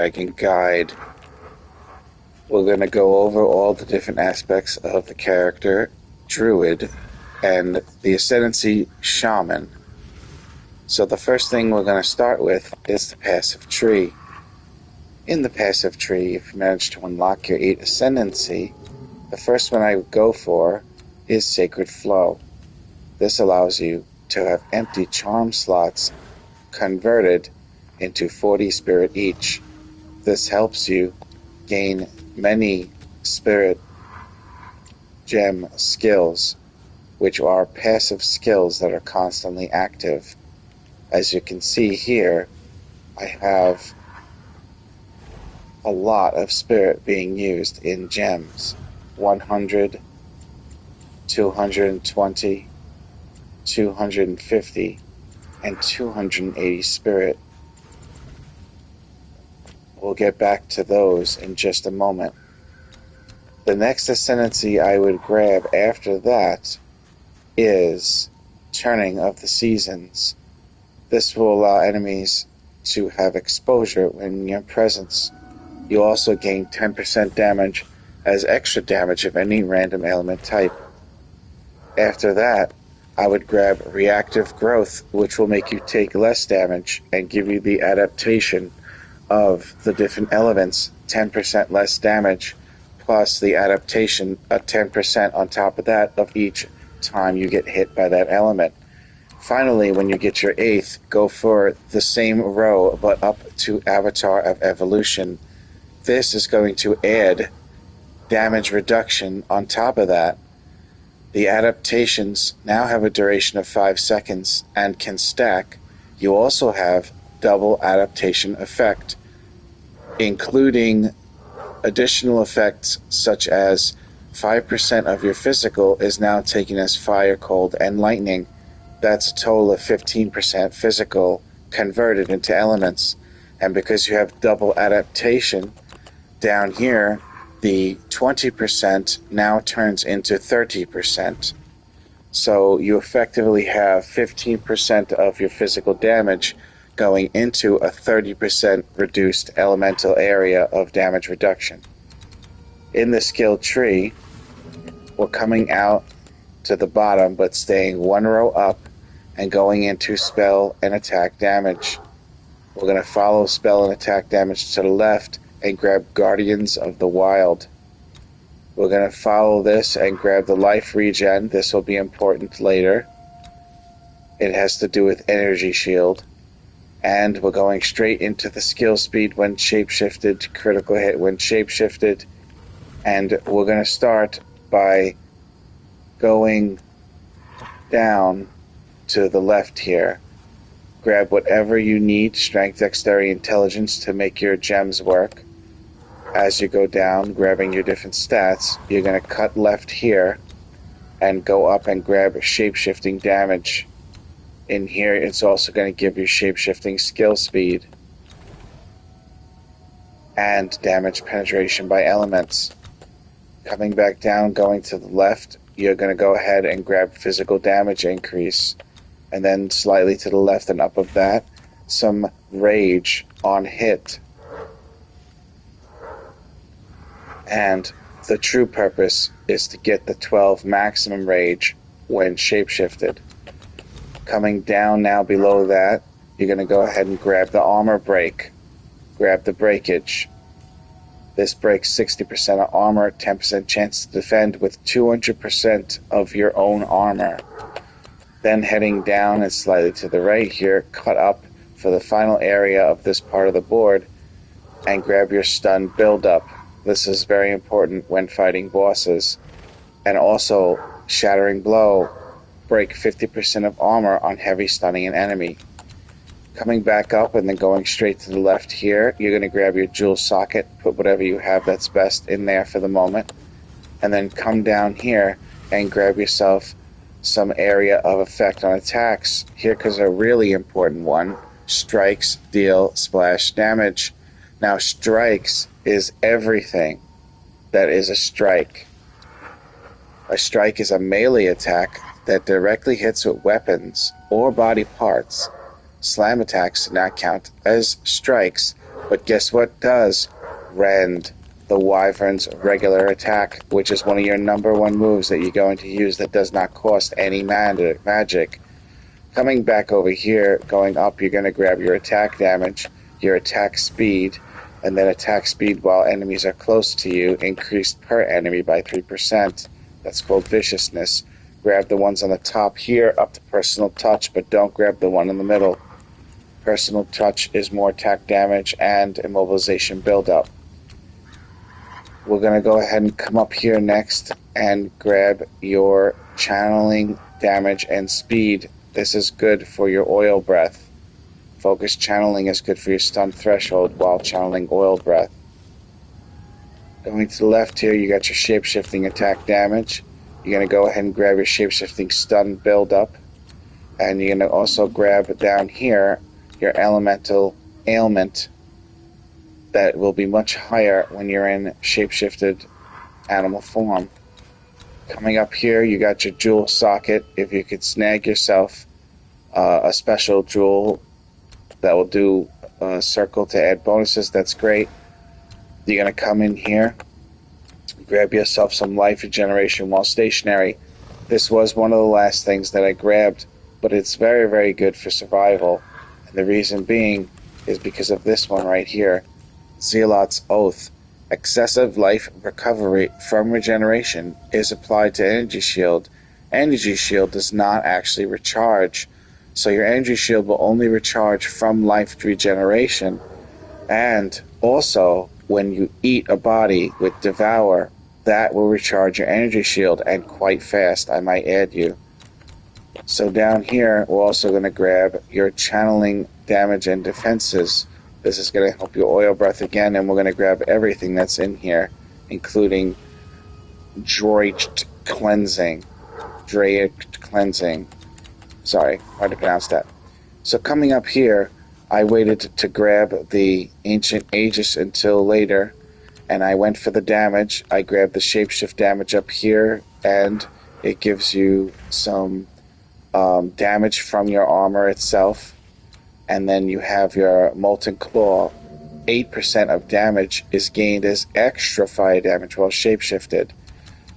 Dragon Guide. We're going to go over all the different aspects of the character, Druid, and the Ascendancy Shaman. So the first thing we're going to start with is the passive tree. In the passive tree, if you manage to unlock your 8 Ascendancy, the first one I would go for is Sacred Flow. This allows you to have empty charm slots converted into 40 spirit each. This helps you gain many spirit gem skills, which are passive skills that are constantly active. As you can see here, I have a lot of spirit being used in gems. 100, 220, 250, and 280 spirit. We'll get back to those in just a moment. The next ascendancy I would grab after that is Turning of the Seasons. This will allow enemies to have exposure when in your presence. You also gain 10% damage as extra damage of any random element type. After that, I would grab Reactive Growth, which will make you take less damage and give you the adaptation of the different elements, 10% less damage, plus the adaptation of 10% on top of that of each time you get hit by that element. Finally, when you get your 8th, go for the same row but up to Avatar of Evolution. This is going to add damage reduction on top of that. The adaptations now have a duration of 5 seconds and can stack. You also have double adaptation effect, including additional effects such as 5% of your physical is now taken as fire, cold, and lightning. That's a total of 15% physical converted into elements. And because you have double adaptation, down here, the 20% now turns into 30%. So you effectively have 15% of your physical damage going into a 30% reduced elemental area of damage reduction. In the skill tree, we're coming out to the bottom but staying one row up and going into spell and attack damage. We're going to follow spell and attack damage to the left and grab Guardians of the Wild. We're going to follow this and grab the life regen. This will be important later. It has to do with energy shield. And we're going straight into the skill speed when shapeshifted, critical hit when shapeshifted. And we're going to start by going down to the left here. Grab whatever you need, strength, dexterity, intelligence, to make your gems work. As you go down, grabbing your different stats, you're going to cut left here and go up and grab shapeshifting damage. In here, it's also going to give you shapeshifting skill speed and damage penetration by elements. Coming back down, going to the left, you're going to go ahead and grab physical damage increase. And then slightly to the left and up of that, some rage on hit. And the true purpose is to get the 12 maximum rage when shapeshifted. Coming down now below that, you're going to go ahead and grab the armor break. Grab the breakage. This breaks 60% of armor, 10% chance to defend with 200% of your own armor. Then heading down and slightly to the right here, cut up for the final area of this part of the board and grab your stun build-up. This is very important when fighting bosses. And also, Shattering Blow, break 50% of armor on heavy stunning an enemy. Coming back up and then going straight to the left here, you're going to grab your jewel socket, put whatever you have that's best in there for the moment, and then come down here and grab yourself some area of effect on attacks. Here comes a really important one. Strikes deal splash damage. Now, strikes is everything that is a strike. A strike is a melee attack that directly hits with weapons or body parts. Slam attacks do not count as strikes, But guess what does? Rend, the Wyvern's regular attack, which is one of your number one moves that you're going to use that does not cost any magic. Coming back over here, going up, you're going to grab your attack damage, your attack speed, and then attack speed while enemies are close to you, increased per enemy by 3%. That's called viciousness. Grab the ones on the top here up to personal touch, but don't grab the one in the middle. Personal touch is more attack damage and immobilization buildup. We're going to go ahead and come up here next and grab your channeling damage and speed. This is good for your oil breath. Focus channeling is good for your stun threshold while channeling oil breath. Going to the left here, you got your shape-shifting attack damage. You're going to go ahead and grab your shape-shifting stun build-up. And you're going to also grab down here your elemental ailment that will be much higher when you're in shape-shifted animal form. Coming up here, you got your jewel socket. If you could snag yourself a special jewel that will do a circle to add bonuses, that's great. You're going to come in here, grab yourself some life regeneration while stationary. This was one of the last things that I grabbed, but it's very, very good for survival. And the reason being is because of this one right here, Zealot's Oath. Excessive life recovery from regeneration is applied to Energy Shield. Energy Shield does not actually recharge, so your Energy Shield will only recharge from life regeneration. And also, when you eat a body with Devour, that will recharge your Energy Shield, and quite fast, I might add you. So down here, we're also going to grab your channeling damage and defenses. This is going to help your oil breath again, and we're going to grab everything that's in here, including Droid Cleansing. Sorry, hard to pronounce that. So coming up here, I waited to grab the Ancient Aegis until later, and I went for the damage. I grabbed the shapeshift damage up here, and it gives you some damage from your armor itself. And then you have your Molten Claw. 8% of damage is gained as extra fire damage while shapeshifted.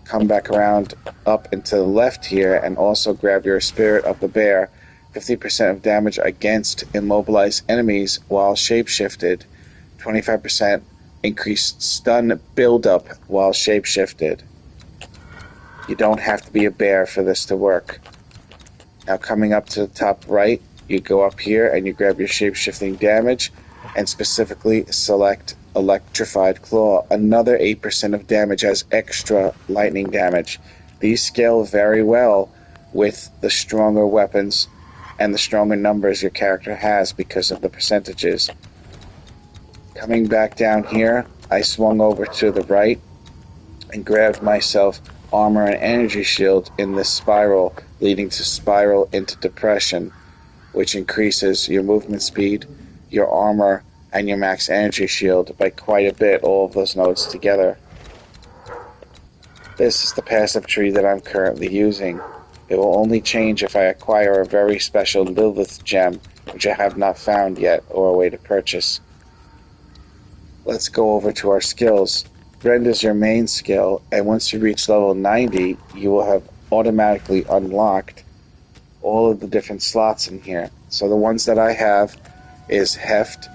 Come back around up and to the left here and also grab your Spirit of the Bear. 50% of damage against immobilized enemies while shapeshifted. 25% increased stun buildup while shapeshifted. You don't have to be a bear for this to work. Now coming up to the top right, you go up here and you grab your shape-shifting damage and specifically select Electrified Claw. Another 8% of damage as extra lightning damage. These scale very well with the stronger weapons and the stronger numbers your character has because of the percentages. Coming back down here, I swung over to the right and grabbed myself armor and energy shield in this spiral, leading to spiral into depression, which increases your movement speed, your armor, and your max energy shield by quite a bit, all of those nodes together. This is the passive tree that I'm currently using. It will only change if I acquire a very special Lilith gem, which I have not found yet, or a way to purchase. Let's go over to our skills. Rend is your main skill, and once you reach level 90, you will have automatically unlocked all of the different slots in here. So the ones that I have is Heft,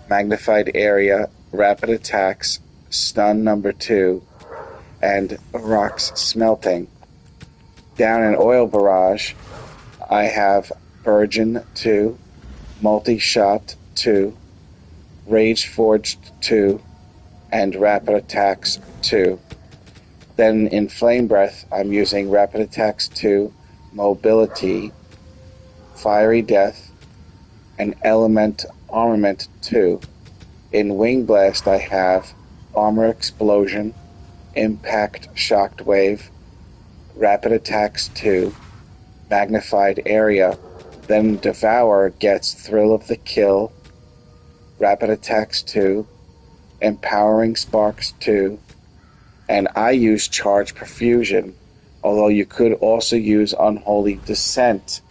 Magnified Area, Rapid Attacks, Stun number 2, and Rocks Smelting. Down in Oil Barrage, I have Burgeon 2, Multi-Shot 2, Rage Forged 2, and Rapid Attacks 2. Then in Flame Breath, I'm using Rapid Attacks 2, Mobility, Fiery Death, and Element Armament 2. In Wing Blast, I have Armor Explosion, Impact Shocked Wave, Rapid Attacks 2, Magnified Area. Then Devour gets Thrill of the Kill, Rapid Attacks 2, Empowering Sparks 2, and I use Charge Perfusion, although you could also use Unholy Descent.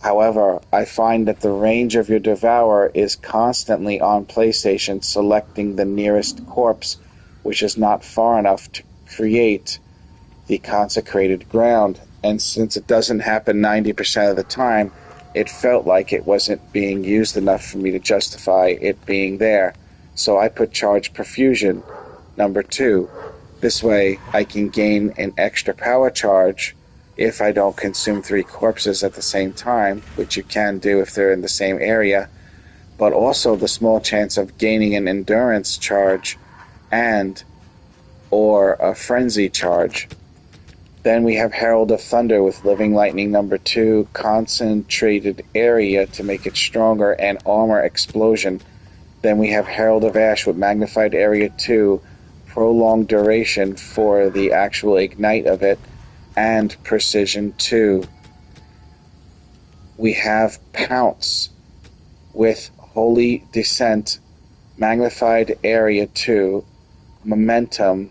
However, I find that the range of your Devourer is constantly on PlayStation selecting the nearest corpse, which is not far enough to create the consecrated ground. And since it doesn't happen 90% of the time, it felt like it wasn't being used enough for me to justify it being there. So I put Charge Perfusion, number 2. This way I can gain an extra power charge if I don't consume 3 corpses at the same time, which you can do if they're in the same area, but also the small chance of gaining an endurance charge and or a frenzy charge. Then we have Herald of Thunder with Living Lightning number 2, Concentrated Area to make it stronger, and Armor Explosion. Then we have Herald of Ash with Magnified Area 2, Prolonged Duration for the actual ignite of it, and Precision 2. We have Pounce with Holy Descent, Magnified Area 2, Momentum,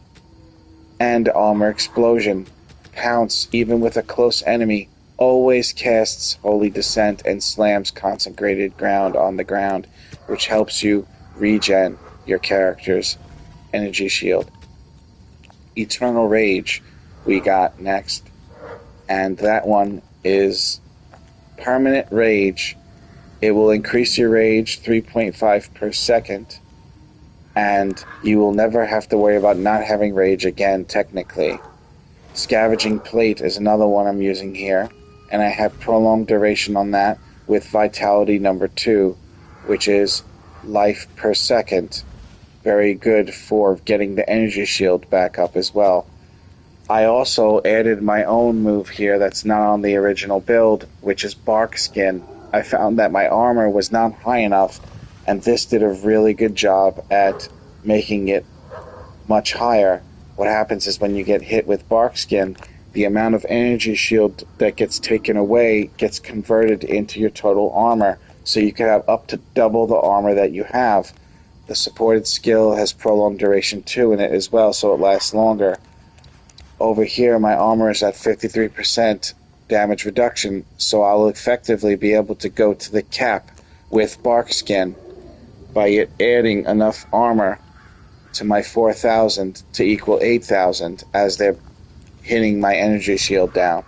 and Armor Explosion. Pounce, even with a close enemy, always casts Holy Descent and slams Consecrated Ground on the ground, which helps you regen your character's energy shield. Eternal Rage we got next, and that one is Permanent Rage. It will increase your rage 3.5 per second, and you will never have to worry about not having rage again, technically. Scavenging Plate is another one I'm using here, and I have Prolonged Duration on that with Vitality number 2, which is life per second. Very good for getting the energy shield back up as well. I also added my own move here that's not on the original build, which is Bark Skin. I found that my armor was not high enough, and this did a really good job at making it much higher. What happens is when you get hit with Bark Skin, the amount of energy shield that gets taken away gets converted into your total armor, so you can have up to double the armor that you have. The supported skill has Prolonged Duration 2 in it as well, so it lasts longer. Over here, my armor is at 53% damage reduction, so I'll effectively be able to go to the cap with Bark Skin by it adding enough armor to my 4,000 to equal 8,000 as they're hitting my energy shield down.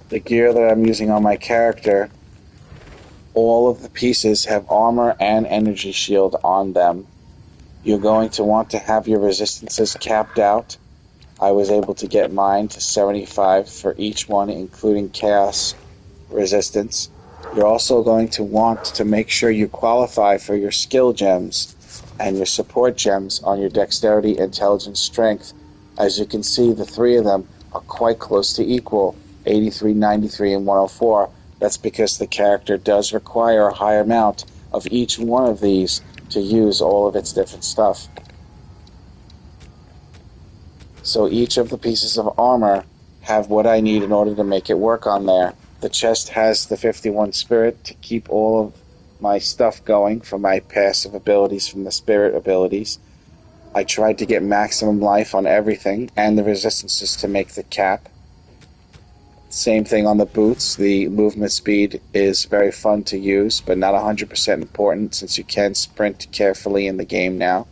The gear that I'm using on my character, all of the pieces have armor and energy shield on them. You're going to want to have your resistances capped out. I was able to get mine to 75 for each one, including Chaos resistance. You're also going to want to make sure you qualify for your skill gems and your support gems on your Dexterity, Intelligence, Strength. As you can see, the 3 of them are quite close to equal, 83, 93, and 104. That's because the character does require a high amount of each one of these to use all of its different stuff. So each of the pieces of armor have what I need in order to make it work on there. The chest has the 51 spirit to keep all of my stuff going for my passive abilities from the spirit abilities. I tried to get maximum life on everything and the resistances to make the cap. Same thing on the boots. The movement speed is very fun to use, but not 100% important since you can sprint carefully in the game now.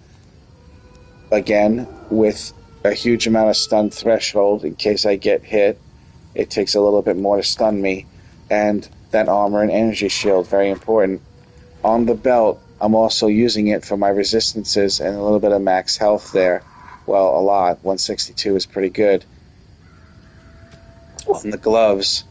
Again, with a huge amount of stun threshold in case I get hit, it takes a little bit more to stun me. And that armor and energy shield, very important. On the belt, I'm also using it for my resistances and a little bit of max health there. Well, a lot. 162 is pretty good. On the gloves,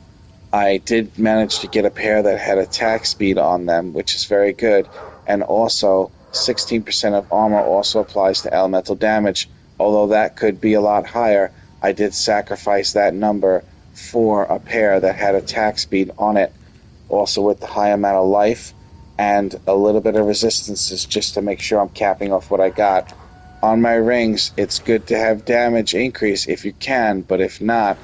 I did manage to get a pair that had attack speed on them, which is very good. And also, 16% of armor also applies to elemental damage. Although that could be a lot higher, I did sacrifice that number for a pair that had attack speed on it. Also with the high amount of life and a little bit of resistances just to make sure I'm capping off what I got. On my rings, it's good to have damage increase if you can, but if not,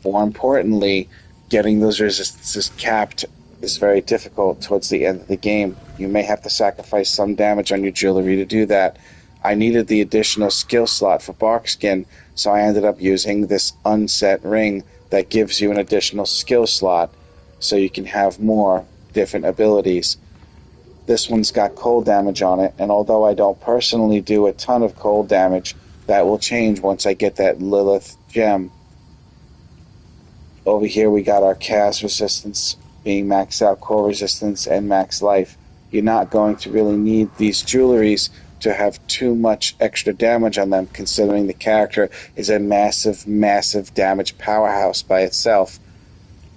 more importantly, getting those resistances capped is very difficult towards the end of the game. You may have to sacrifice some damage on your jewelry to do that. I needed the additional skill slot for Bark Skin, so I ended up using this unset ring that gives you an additional skill slot so you can have more different abilities. This one's got cold damage on it, and although I don't personally do a ton of cold damage, that will change once I get that Lilith gem. Over here we got our cast resistance being maxed out, core resistance, and max life. You're not going to really need these jewelries to have too much extra damage on them, considering the character is a massive, massive damage powerhouse by itself.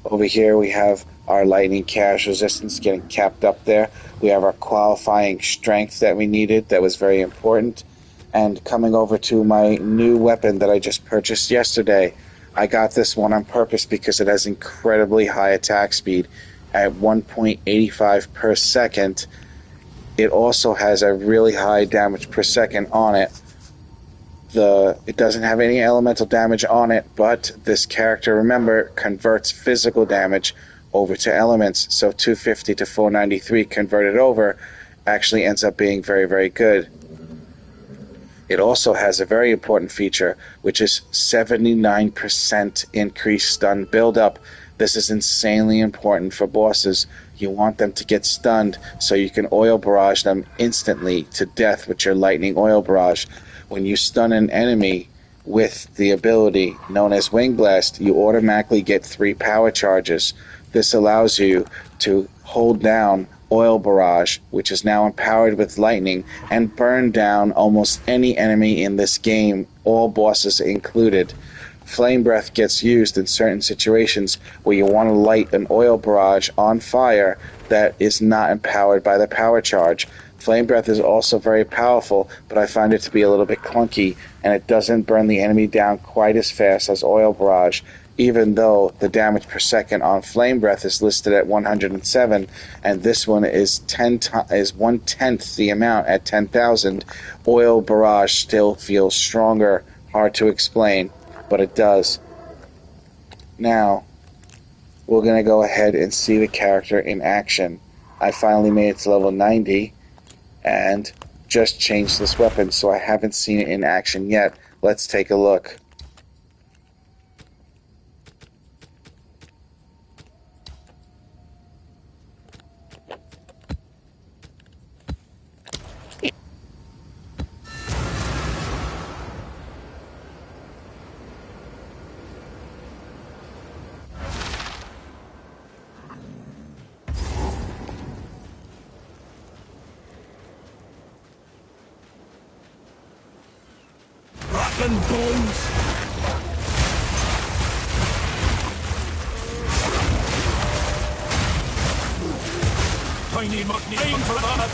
Over here we have our lightning cast resistance getting capped up there. We have our qualifying strength that we needed, that was very important. And coming over to my new weapon that I just purchased yesterday, I got this one on purpose because it has incredibly high attack speed at 1.85 per second. It also has a really high damage per second on it. It doesn't have any elemental damage on it, but this character, remember, converts physical damage over to elements, so 250 to 493 converted over actually ends up being very, very good. It also has a very important feature, which is 79% increased stun buildup. This is insanely important for bosses. You want them to get stunned so you can oil barrage them instantly to death with your lightning oil barrage. When you stun an enemy with the ability known as Wing Blast, you automatically get 3 power charges. This allows you to hold down Oil Barrage, which is now empowered with lightning, and burn down almost any enemy in this game, all bosses included. Flame Breath gets used in certain situations where you want to light an oil barrage on fire that is not empowered by the power charge. Flame Breath is also very powerful, but I find it to be a little bit clunky, and it doesn't burn the enemy down quite as fast as Oil Barrage, even though the damage per second on Flame Breath is listed at 107, and this one is 1/10 the amount at 10,000. Oil Barrage still feels stronger. Hard to explain, but it does. Now, we're going to go ahead and see the character in action. I finally made it to level 90, and just changed this weapon, so I haven't seen it in action yet. Let's take a look. Rotten bones! Tiny muck name for that!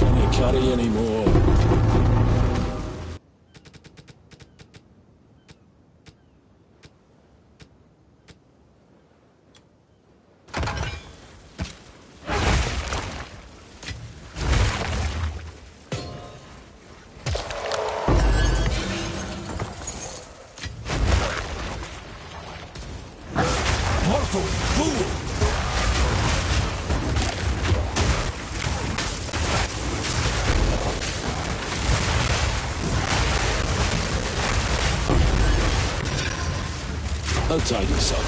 Can't carry anymore. Mortal fool! I'll tidy this up.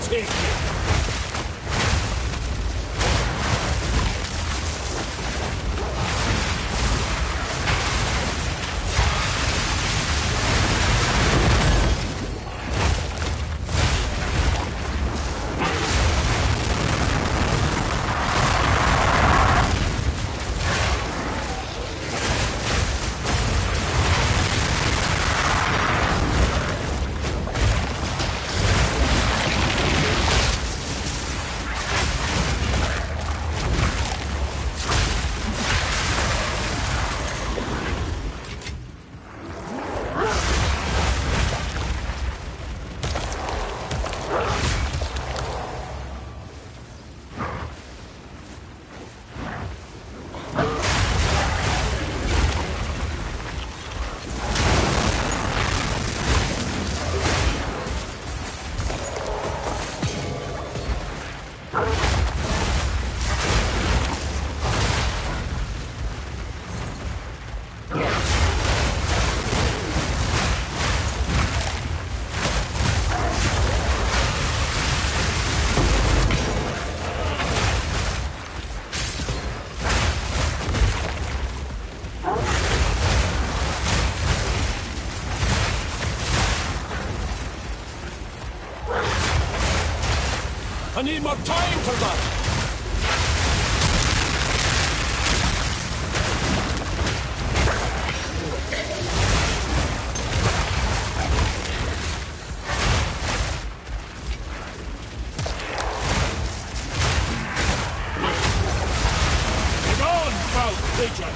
Take it! I need more time for that! Get on, foul creature!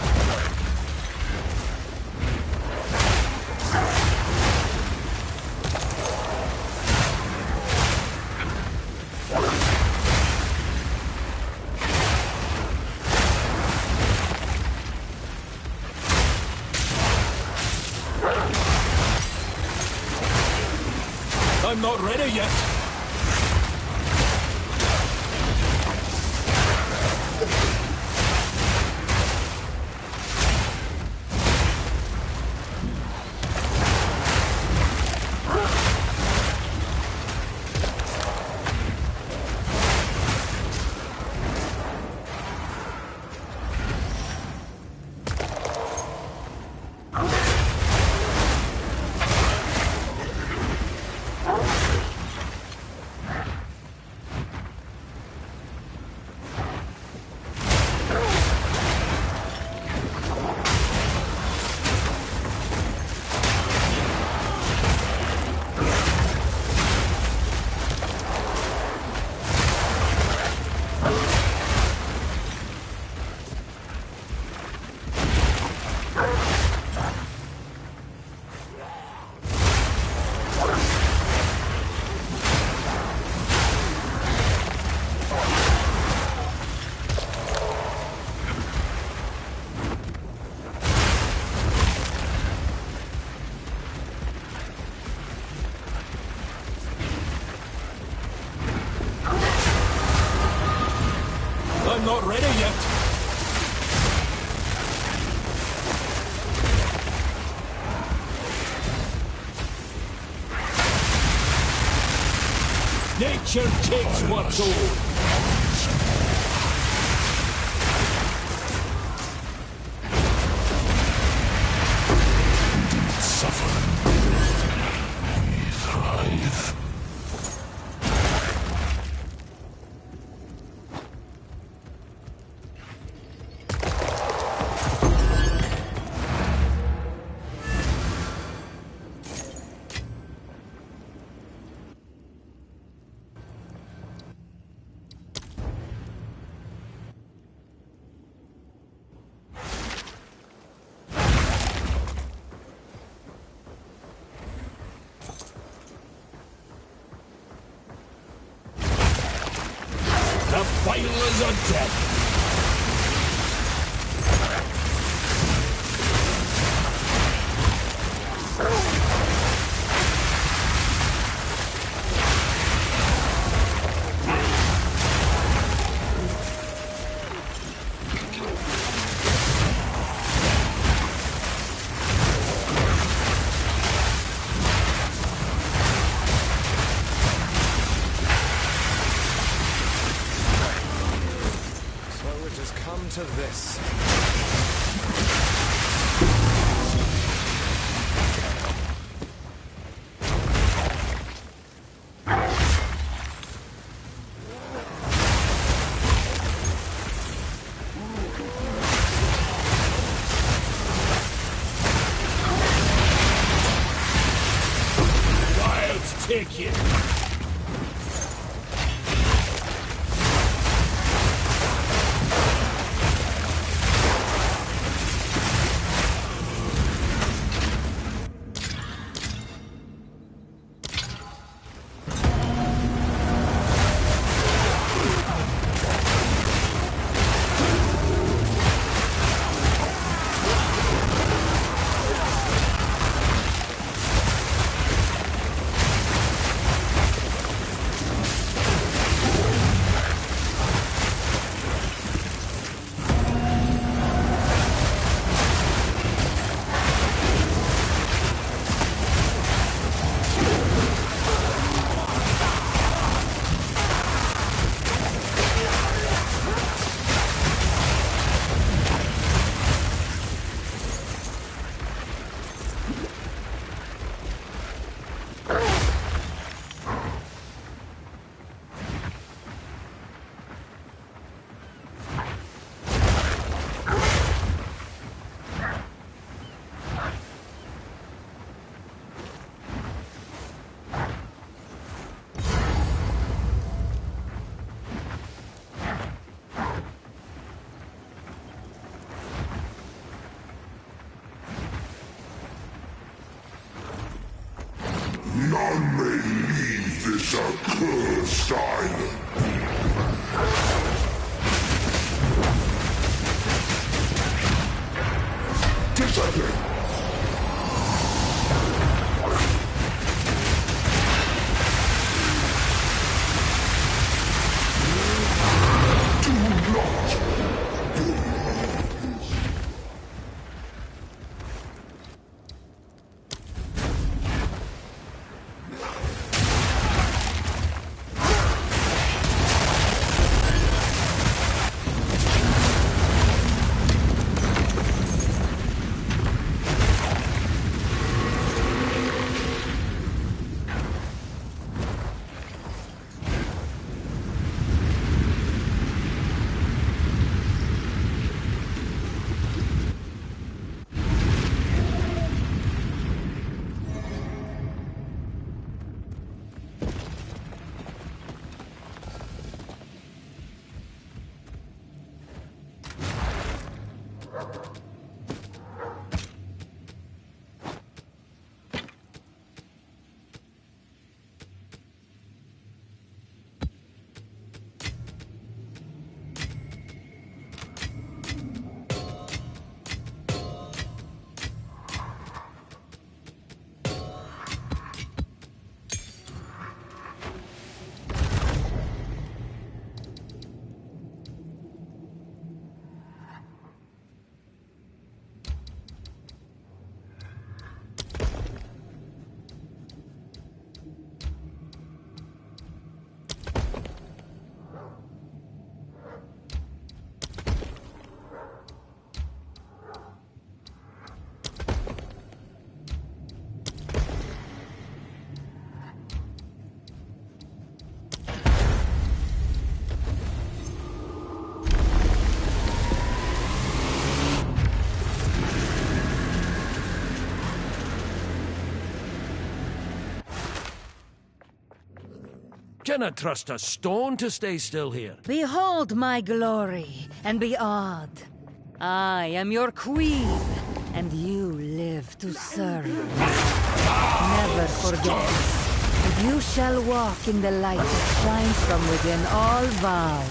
I'm not ready yet. Nature takes what's old. Suffer. We thrive. The violence of death. So it has come to this. Wilds take you. None may leave this accursed island. Discipline! Do not! Cannot trust a stone to stay still here. Behold my glory, and be awed. I am your queen, and you live to serve. Never forget this, and you shall walk in the light that shines from within all Val.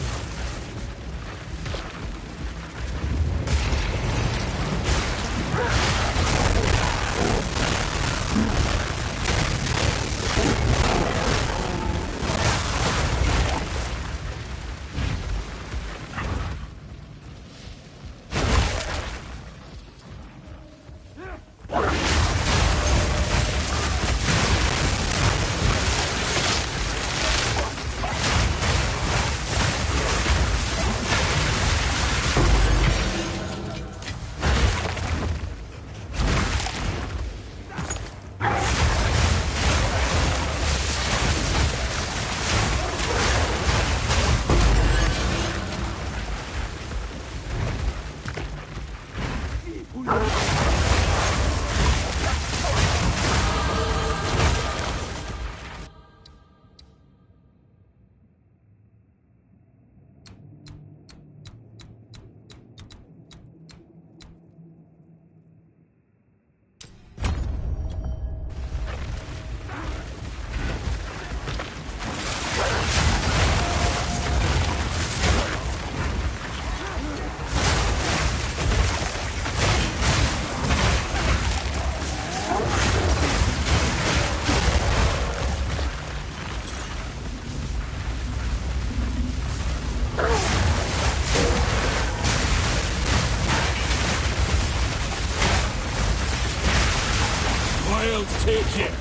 I'll take it.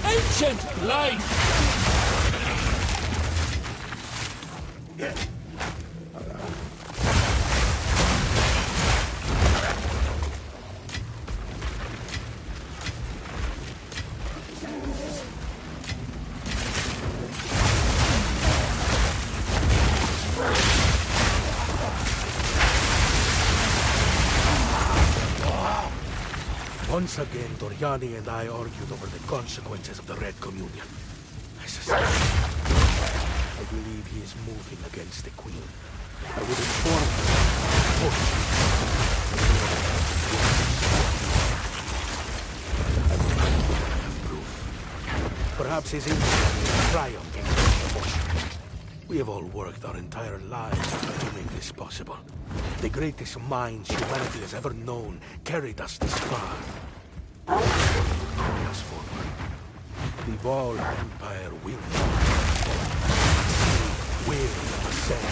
Ancient life! Once again, Doriani and I argued over the consequences of the Red Communion. I believe he is moving against the Queen. I would inform her. Perhaps his influence triumphed in the abortion. We have all worked our entire lives to make this possible. The greatest minds humanity has ever known carried us this far. Carry us forward. The Vol Empire will. We will ascend.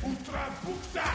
Ultra Bukta!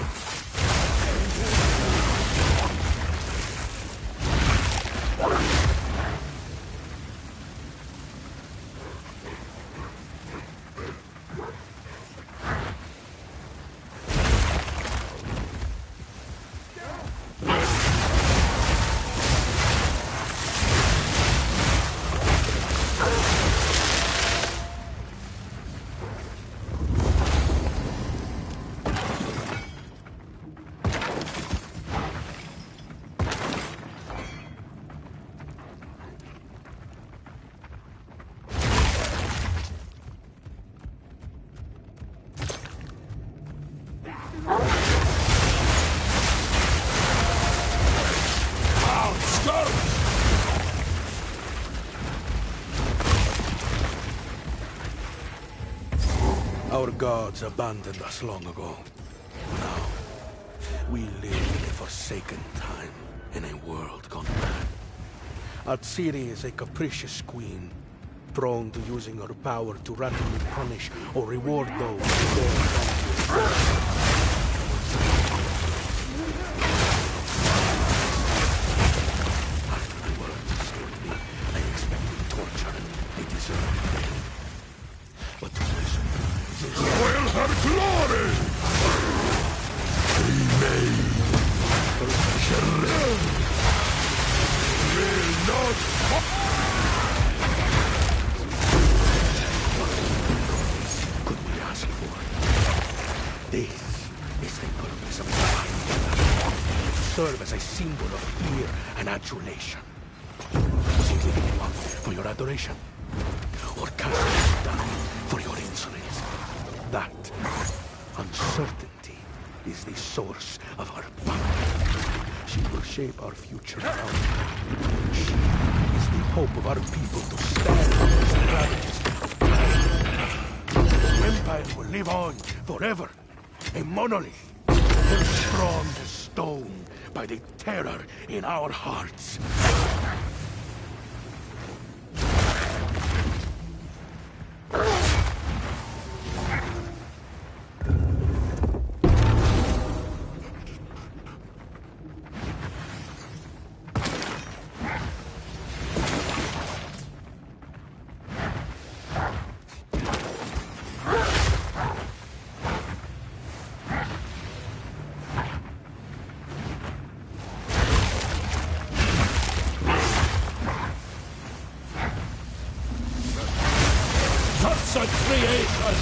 Our gods abandoned us long ago. Now, we live in a forsaken time, in a world gone mad. Atsiri is a capricious queen, prone to using her power to randomly punish or reward those who dare come to her. After the words escaped me, I expected torture and a deserved death. But to my surprise, Will her glory! Remain! Will not could we ask for? This is the purpose of life. To serve as a symbol of fear and adulation. Was it giving you up for your adoration? Or casting you down for your insolence? That uncertainty is the source of her power. She will shape our future now. She is the hope of our people to stand against the ravages of time. The Empire will live on forever. A monolith, held strong as stone by the terror in our hearts. Such a creation!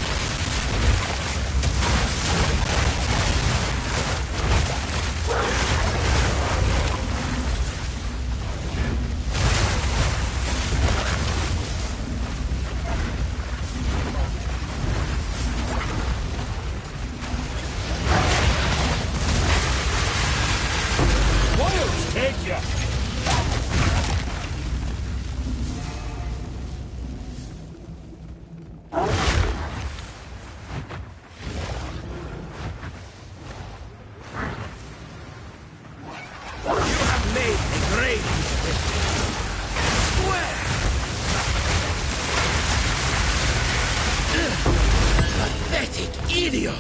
Wild take ya! Pathetic idiot!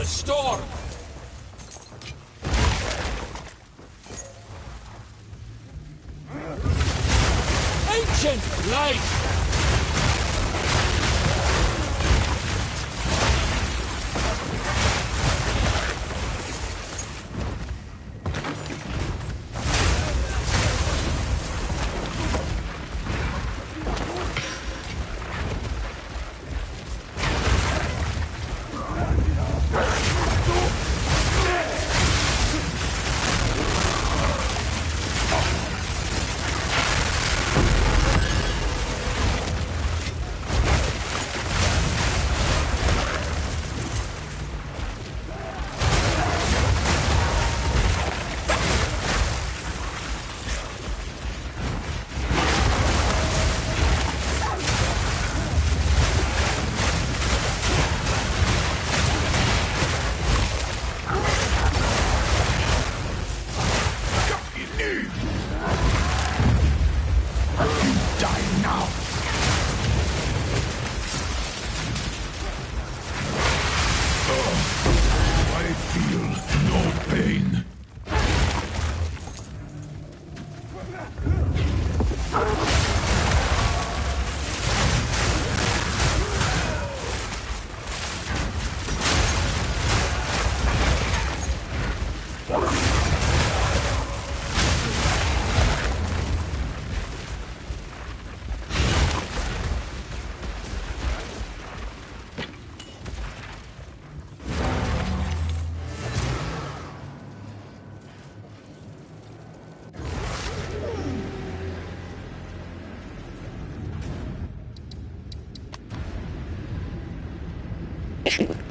the storm! Ancient light!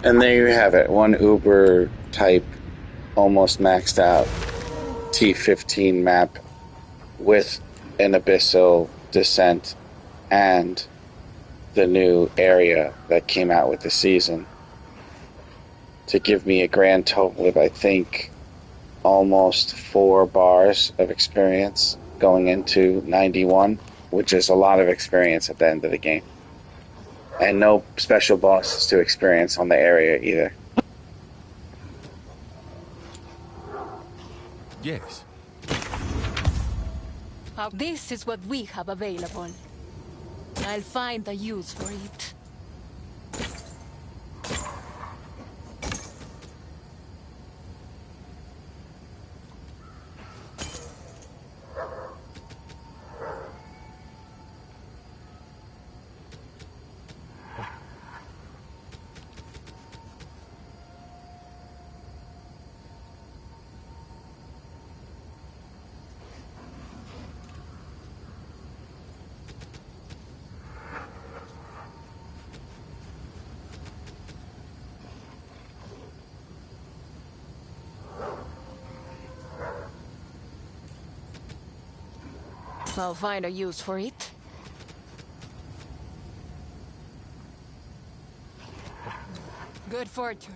And there you have it, one Uber type, almost maxed out T15 map with an abyssal descent and the new area that came out with the season to give me a grand total of, I think, almost 4 bars of experience going into 91, which is a lot of experience at the end of the game. And no special bosses to experience on the area either. Yes. This is what we have available. I'll find a use for it. I'll find a use for it. Good fortune.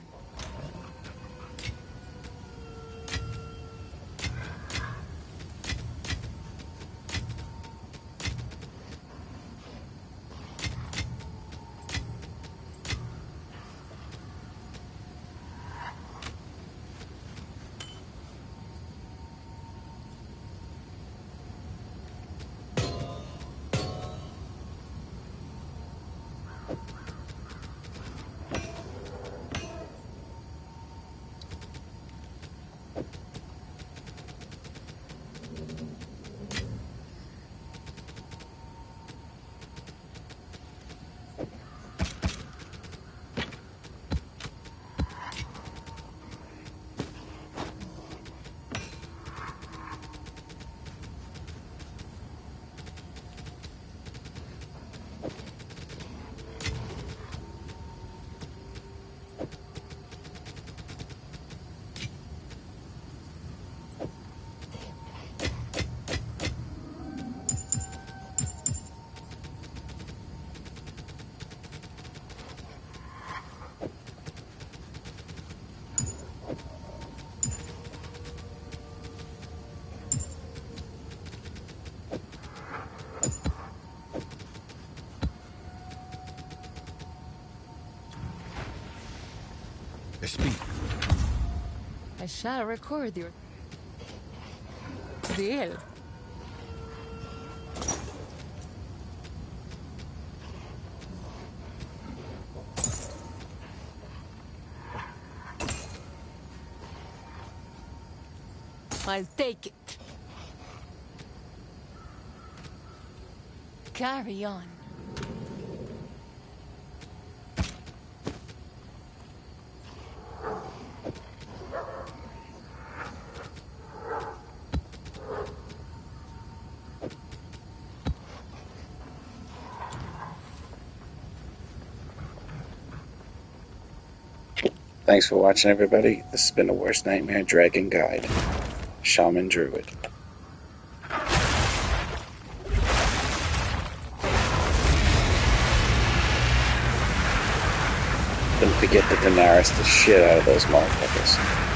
Speed. I shall record your deal. I'll take it. Carry on. Thanks for watching, everybody. This has been the Worst Nightmare Dragon Guide. Shaman Druid. Don't forget to Daenerys the shit out of those motherfuckers.